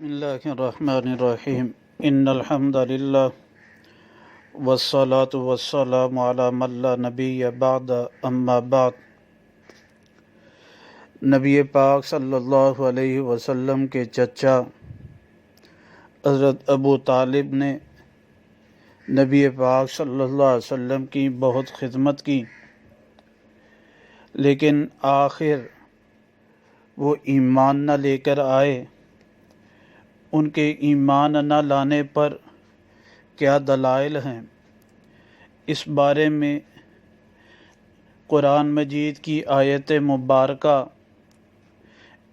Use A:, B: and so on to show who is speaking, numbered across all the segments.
A: بسم اللہ الرحمن الرحیم ان الحمد للہ والصلاة والسلام علی من لا نبی بعد اما بعد۔ نبی پاک صلی اللہ علیہ وسلم کے چچا حضرت ابو طالب نے نبی پاک صلی اللہ علیہ وسلم کی بہت خدمت کی، لیکن آخر وہ ایمان نہ لے کر آئے۔ ان کے ایمان نہ لانے پر کیا دلائل ہیں، اس بارے میں قرآن مجید کی آیت مبارکہ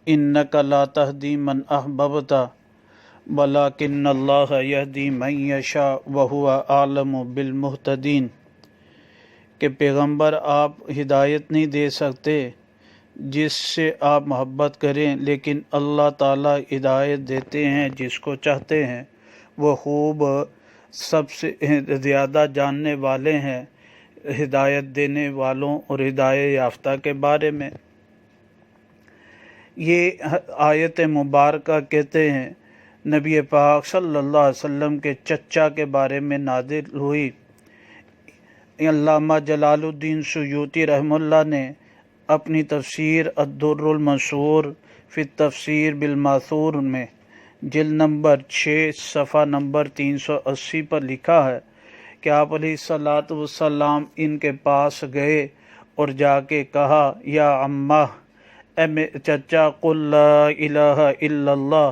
A: اِنَّکَ لَا تَہْدِی مَنْ أَحْبَبْتَ وَلَٰكِنَّ اللَّهَ يَہْدِی مَن یشاء وَهُوَ أَعْلَمُ بِالْمُہْتَدِینَ کہ پیغمبر آپ ہدایت نہیں دے سکتے جس سے آپ محبت کریں، لیکن اللہ تعالیٰ ہدایت دیتے ہیں جس کو چاہتے ہیں۔ وہ خوب سب سے زیادہ جاننے والے ہیں ہدایت دینے والوں اور ہدایت یافتہ کے بارے میں۔ یہ آیت مبارکہ کہتے ہیں نبی پاک صلی اللہ علیہ وسلم کے چچا کے بارے میں نازل ہوئی۔ علامہ جلال الدین سیوطی رحمہ اللہ نے اپنی تفسیر الدر المنثور فی التفسیر بالماثور میں جلد نمبر 6 صفحہ نمبر 380 پر لکھا ہے کہ آپ علیہ الصلاۃ والسلام ان کے پاس گئے اور جا کے کہا، یا عمہ، اے چچا، قل لا الہ الا اللہ،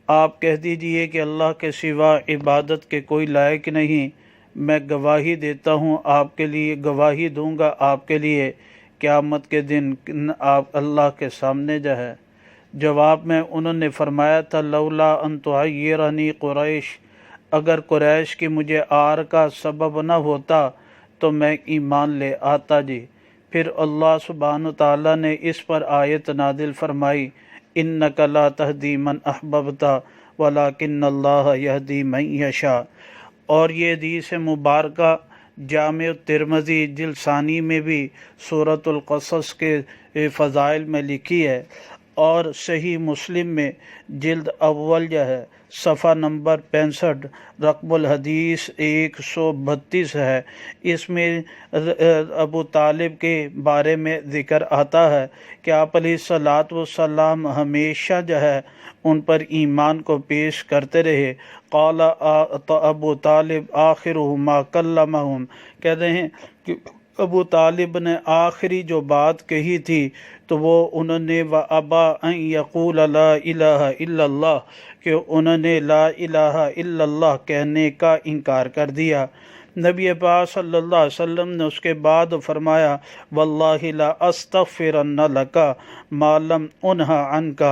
A: آپ کہہ دیجئے کہ اللہ کے سوا عبادت کے کوئی لائق نہیں۔ میں گواہی دیتا ہوں، آپ کے لیے گواہی دوں گا آپ کے لیے قیامت کے دن آپ اللہ کے سامنے جو ہے۔ جواب میں انہوں نے فرمایا تھا، لولا ان تعیرنی قریش، اگر قریش کی مجھے آر کا سبب نہ ہوتا تو میں ایمان لے آتا جی۔ پھر اللہ سبحانہ تعالیٰ نے اس پر آیت نازل فرمائی، انک لا تہدی من احببت ولکن اللہ یہدی من یشاء۔ اور یہ حدیث مبارکہ جامع ترمذی جلد ثانی میں بھی سورۃ القصص کے فضائل میں لکھی ہے، اور صحیح مسلم میں جلد اول جو ہے صفحہ نمبر 65 رقم الحدیث 132 ہے۔ اس میں ابو طالب کے بارے میں ذکر آتا ہے کہ آپ علیہ الصلاۃ والسلام ہمیشہ جو ہے ان پر ایمان کو پیش کرتے رہے۔ قال ابو طالب آخرہما کلمہم، کہتے ہیں کہ ابو طالب نے آخری جو بات کہی تھی تو وہ انہوں نے وَأَبَا أَن يَقُولَ لَا إِلَٰهَ إِلَّا اللَّهِ کہ انہوں نے لا الہ الا اللہ کہنے کا انکار کر دیا۔ نبی پاک صلی اللہ علیہ وسلم نے اس کے بعد فرمایا، واللہ لا استغفرن لک ما لم انہ عنک،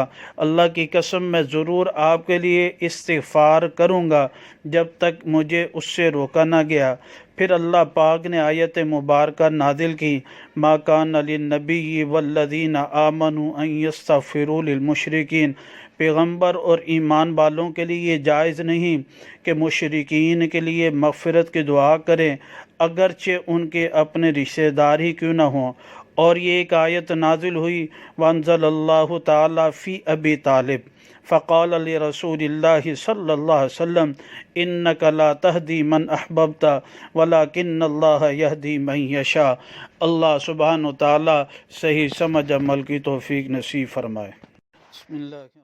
A: اللہ کی قسم میں ضرور آپ کے لیے استغفار کروں گا جب تک مجھے اس سے روکا نہ گیا۔ پھر اللہ پاک نے آیت مبارکہ نازل کی، ما کان للنبی والذین آمنوا ان یستغفروا للمشرکین، پیغمبر اور ایمان والوں کے لیے یہ جائز نہیں کہ مشرکین کے لیے مغفرت کی دعا کریں، اگرچہ ان کے اپنے رشتہ دار ہی کیوں نہ ہوں۔ اور یہ ایک آیت نازل ہوئی، وانزل اللہ تعالیٰ فی ابی طالب فقال لرسول اللہ صلی اللہ علیہ وسلم انک لا تہدی من احببت ولکن اللہ یہدی من یشاء۔ اللہ سبحانہ و تعالیٰ صحیح سمجھ عمل کی توفیق نصیب فرمائے۔ بسم اللہ